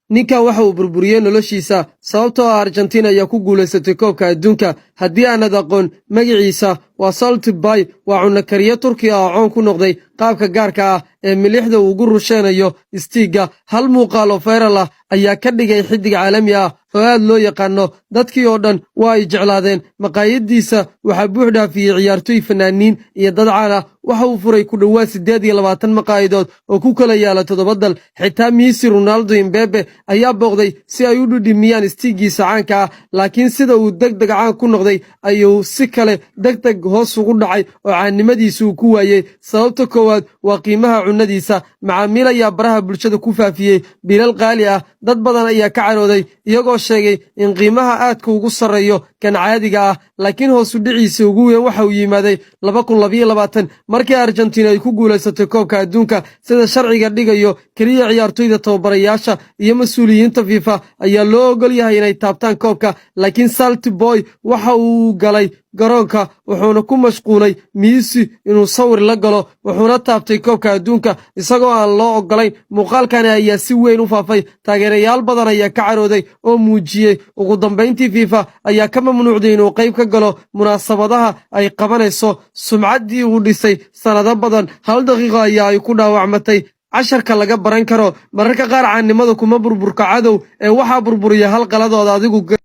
ninkan waxa uu burburiyey noloshiisa sababtoo ah Argentina ayaa ku guulaysatay koobka adduunka. haddii aanad aqoon magaciisa waa Salt Bay, waa cunno kariye Turki ah oo caan ku noqday qaabka gaarka ah ee milixda uu ugu rusheenayo istiiga. hal muuqaal oo viral ah ayaa ka dhigay xiddig caalami ah oo aad loo yaqaano. dadkii oo dhan waa ay jeclaadeen maqaayadiisa, waxaa buux dhaafiyey ciyaartoy, fanaaniin iyo dad caan ah. waxa uu furay ku dhowaad 28 maqaayadood oo ku kala yaala 7 dal. xitaa Messi, Ronaldo iyo Mbappe ayaa booqday si ay u dhudhimiyaan istiigiisa caanka ah, laakiin sida uu degdeg caan ku noqday ayuu si kale degdeg hoos ugu dhacay oo caannimadiisa uu ku waayey. sababta koowaad waa qiimaha cunnadiisa. macaamiil ayaa baraha bulshada ku faafiyey bilal qaali ah. dad badan ayaa ka carooday iyagoo sheegay in qiimaha aadka ugu sarreeyo kan caadiga ah, laakiin hoos u dhiciisa ugu weyn waxa uu yimaaday 2022 markii Argentina ay ku guulaysatay koobka adduunka. sida sharciga dhigayo, kaliya ciyaartoyda, tababarayaasha iyo mas'uuliyiinta FIFA ayaa loo ogol yahay inay taabtaan koobka. laakiin Salt Boy waxa uu galay garoonka wuxuuna ku mashquulay Messi inuu sawir la galo, wuxuuna taabtay koobka adduunka isagoo aan loo ogolayn. muuqaalkani ayaa si weyn u faafay, taageerayaal badan ayaa ka carooday oo muujiyey. ugu dambeyntii FIFA ayaa ka mamnuucday inuu qayb ka galo munaasabadaha ay qabanayso. sumcaddii uu dhisay sanado badan, 1 daqiiqo ayaa ay ku dhaawacmatay. casharka laga baran karo: mararka qaar caannimada kuma burburka cadow ee waxaa burburiya hal qaladood adigu